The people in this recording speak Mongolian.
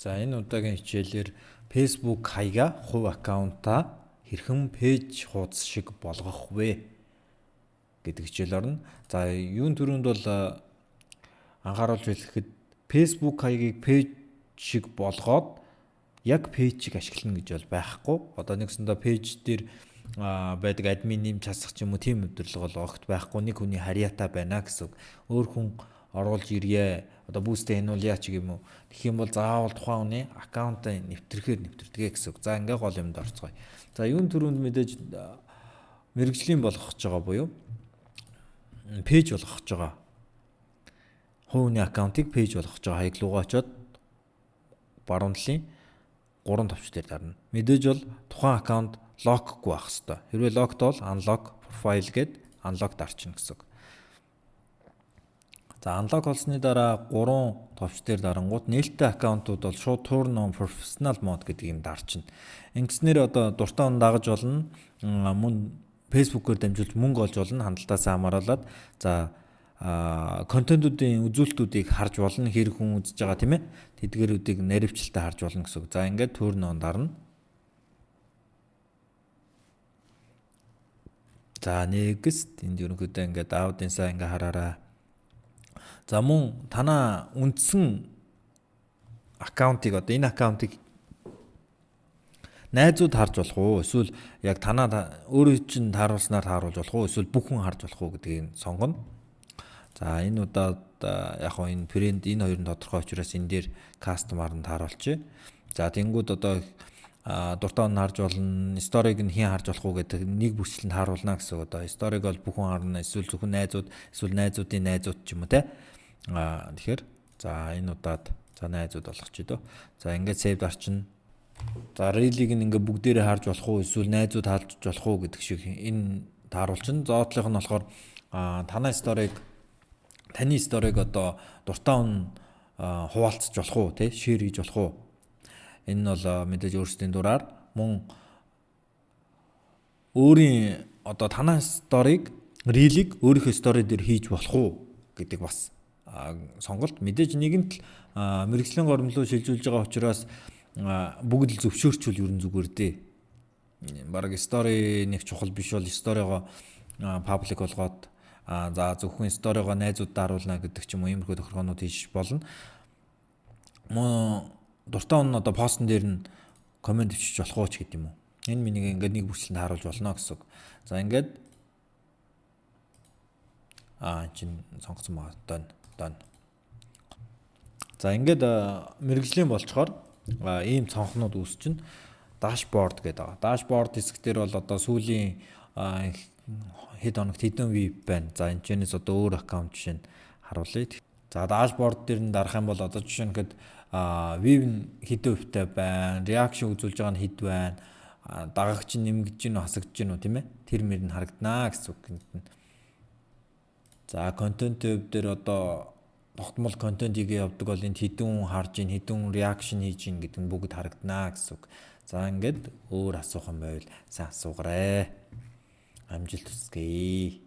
За энэ удаагийн хичээлээр Facebook хаяга хувь аккаунтаа хэрхэн пэйж хуудас шиг болгох вэ гэдэг хичээл орно. За юун түрүүнд бол анхааруулж хэлэхэд Facebook хаягийг пэйж шиг болгоод яг пэйжийг ашиглана гэж бол байхгүй. Одоо нэгсэндээ пэйж дээр байдаг админ нэм часах ч юм уу тийм өдөрлөг бол огт байхгүй. Нэг хүний харьяатай байна гэсэн. Өөр хүн оруулж ирье. Одоо бүүстэ хянуулъя ч юм уу. Тэгэх юм бол заавал тухайн хүний аккаунтаа нэвтрдэгэ гэсэн. За ингээ гол юмд орцгоё. За юун түрүүнд мэдээж мэрэгжлийн болгох гэж байгаа буюу пэйж болгох гэж байгаа. Хувийн аккаунтыг пэйж болгох гэж байгаа хаяг руугаа очоод баруун талын 3 товч дээр дарна. Мэдээж бол тухайн аккаунт локгүй байх хэвээр. Хэрвээ локд бол unlock profile гээд unlock дарчихна гэсэн. За unlock болсны дараа 3 товч дээр дарангууд нээлттэй аккаунтууд бол шууд turn on professional mode гэдэг юм дарчихна. Ингэснээр одоо дуртай он дагаж болно. Мөн Facebook-оор дамжуулж мөнгө олж болно хандлтаасаа хамааруулаад. За контентуудын үзүүлэлтүүдийг харж болно, хэрэг хүн үзэж байгаа тийм ээ. Тэдгэрүүдийг наривчлалтаа харж болно гэсэн. За ингээд turn on дарна. За next энд ерөнхийдөө ингээд аудиенсаа ингээ хараарай. За мөн танаа үндсэн аккаунтыг одоо энэ аккаунтыг найзууд харж болох уу? Эсвэл яг танаа өөрөө чинь тааруулснаар тааруулж болох уу? Эсвэл бүх хүн харж болох уу гэдгийг сонгоно. За энэ удаад яг хоо энэ фрэнд энэ хоёр нь тодорхой учраас энэ дээр кастомаар нь тааруулчих. За тэнгууд одоо дуртай он харж болно, сториг нь хэн харж болох уу гэдэг нэг бүрчлэн тааруулна гэсэн. Одоо сториг бол бүх хүн харна, эсвэл зөвхөн найзууд, эсвэл найзуудын найзууд ч юм уу те. Тэгэхээр за энэ удаад за найзууд болгох чи дөө. За ингээд save дарчин. За рилиг нь ингээд бүгдээрээ харж болох уу, эсвэл найзууд харж болох уу гэдэг шиг энэ тааруулчин. За одлынх нь болохоор танай сториг таны сториг одоо дуртай он хуваалцаж болох уу те, шеэр хийж болох уу? Энэ нь бол мэдээж өөрсдийн дураар мөн өөрийн одоо танай сториг рилиг өөрийнхөө стори дээр хийж болох уу гэдэг бас сонголт. Мэдээж нэгэнт мэрэгжлийн горомлоо шилжүүлж байгаа учраас бүгд л зөвшөөрчүүл ерэн зүгээр дээ. Бараг стори нэг чухал биш бол сторигоо паблик болгоод за зөвхөн сторигоо найзуудад харуулна гэдэг ч юм уу иймэрхүү тохиолдлууд хийж болно. Мөн дуртай он одоо постн дээр нь комент бичиж болох уу ч гэдэг юм уу. Энэ миний ингээд нэг бүрчлэн харуулж болно гэсэн. За ингээд чинь сонгоцсон байгаа дон. За ингээд мэрэгжлийн болчоор ийм цонхнууд үүсчин дашборд гэдэг байгаа. Дашборд хэсэг дээр бол одоо сүүлийн хэд хоногт хэдэн вип байна. За энэ чэнэс одоо өөр аккаунт жишээ нь харуулъя. За дашборд дээр нь дарах юм бол одоо жишээ нь хэд вив нь хэдэн хувьтай байна, реакшн үзүүлж байгаа нь хэд байна, дагагч нь нэмгэж гин үү, хасагдж гин үү тийм ээ. Тэр мөр нь харагданаа гэсэн үг юм. За контент төв дээр одоо тогтмол контентийг явуулдаг бол энд хэдэн хүн харж гин, хэдэн реакшн хийж гин гэдэг нь бүгд харагданаа гэсэн үг. За ингээд өөр асуух юм байвал сайн асуугаарай. Амжилт хүсье.